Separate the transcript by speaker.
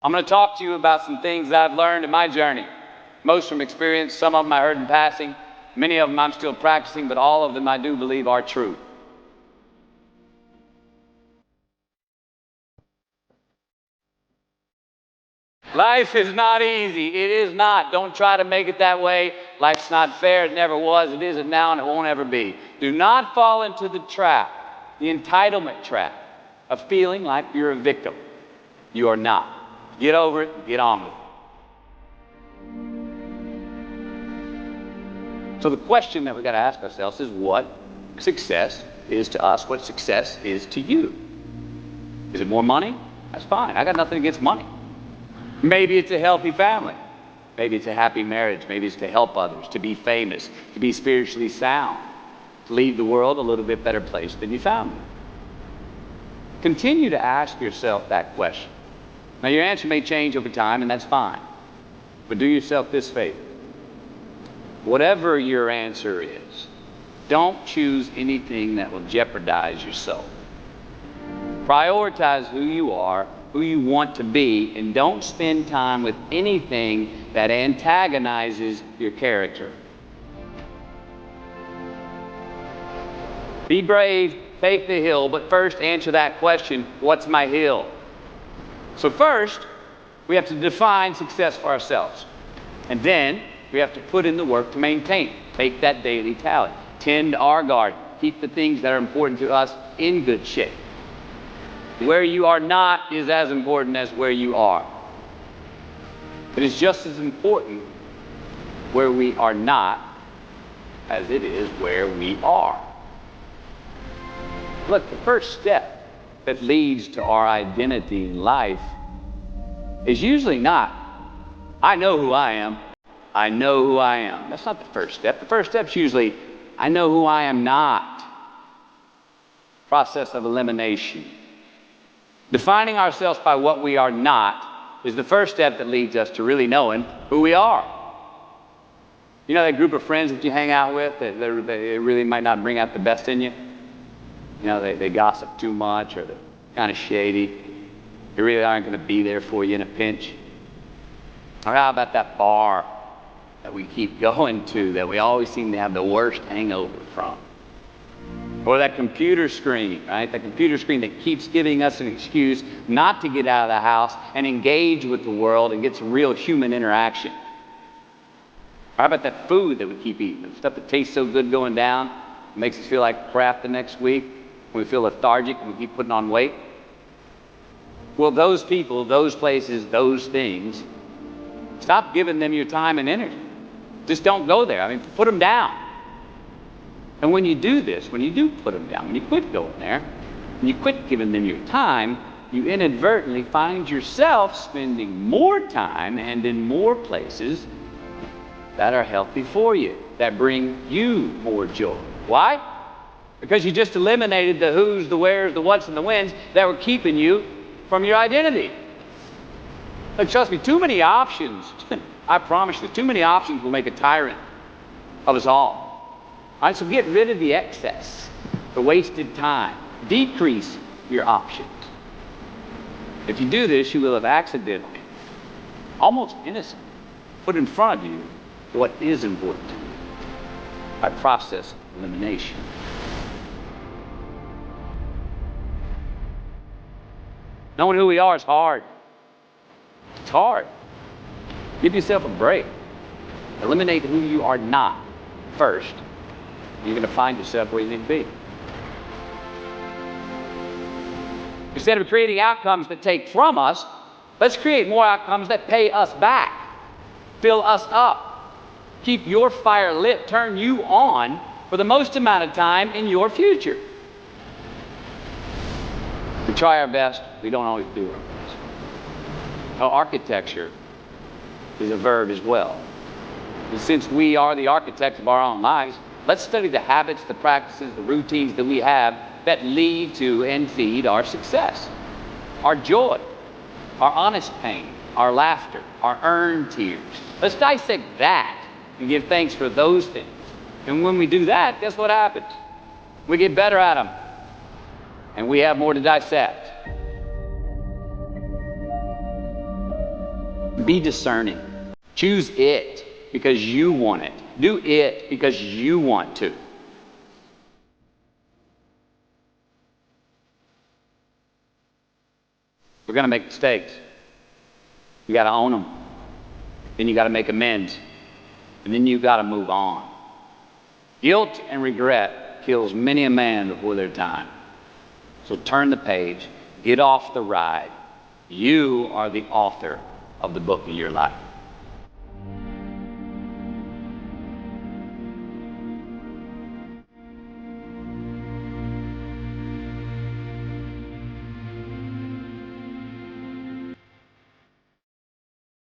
Speaker 1: I'm going to talk to you about some things that I've learned in my journey. Most from experience, some of them I heard in passing, many of them I'm still practicing, but all of them I do believe are true. Life is not easy. It is not. Don't try to make it that way. Life's not fair. It never was. It isn't now, and it won't ever be. Do not fall into the trap, the entitlement trap, of feeling like you're a victim. You are not. Get over it. Get on with it. So the question that we got to ask ourselves is what success is to us, what success is to you. Is it more money? That's fine. I got nothing against money. Maybe it's a healthy family. Maybe it's a happy marriage. Maybe it's to help others, to be famous, to be spiritually sound, to leave the world a little bit better place than you found it. Continue to ask yourself that question. Now, your answer may change over time, and that's fine. But do yourself this favor. Whatever your answer is, don't choose anything that will jeopardize your soul. Prioritize who you are, who you want to be, and don't spend time with anything that antagonizes your character. Be brave, take the hill, but first answer that question, what's my hill? So first, we have to define success for ourselves. And then we have to put in the work to maintain it. Take that daily tally. Tend our garden. Keep the things that are important to us in good shape. Where you are not is as important as where you are. It is just as important where we are not as it is where we are. Look, the first step that leads to our identity in life is usually not, I know who I am. I know who I am. That's not the first step. The first step is usually, I know who I am not. Process of elimination. Defining ourselves by what we are not is the first step that leads us to really knowing who we are. You know that group of friends that you hang out with that they really might not bring out the best in you? You know, they gossip too much, or they're kind of shady. They really aren't going to be there for you in a pinch. Or how about that bar that we keep going to that we always seem to have the worst hangover from? Or that computer screen, right? That computer screen that keeps giving us an excuse not to get out of the house and engage with the world and get some real human interaction. Or how about that food that we keep eating? The stuff that tastes so good going down, makes us feel like crap the next week. We feel lethargic and we keep putting on weight. Well, those people, those places, those things, stop giving them your time and energy. Just don't go there. I mean, put them down. And when you do this, when you do put them down, when you quit going there, when you quit giving them your time, you inadvertently find yourself spending more time and in more places that are healthy for you, that bring you more joy. Why? Because you just eliminated the who's, the where's, the what's, and the when's that were keeping you from your identity. But trust me, too many options, I promise you, too many options will make a tyrant of us all. All right, so get rid of the excess, the wasted time. Decrease your options. If you do this, you will have accidentally, almost innocently, put in front of you what is important to you by process of elimination. Knowing who we are is hard. It's hard. Give yourself a break. Eliminate who you are not first. You're going to find yourself where you need to be. Instead of creating outcomes that take from us, let's create more outcomes that pay us back, fill us up, keep your fire lit, turn you on for the most amount of time in your future. We try our best, we don't always do our best. Now, architecture is a verb as well. And since we are the architects of our own lives, let's study the habits, the practices, the routines that we have that lead to and feed our success, our joy, our honest pain, our laughter, our earned tears. Let's dissect that and give thanks for those things. And when we do that, guess what happens? We get better at them, and we have more to dissect. Be discerning. Choose it because you want it. Do it because you want to. We're going to make mistakes. You got to own them. Then you got to make amends. And then you got to move on. Guilt and regret kills many a man before their time. So turn the page. Get off the ride. You are the author of the book of your life.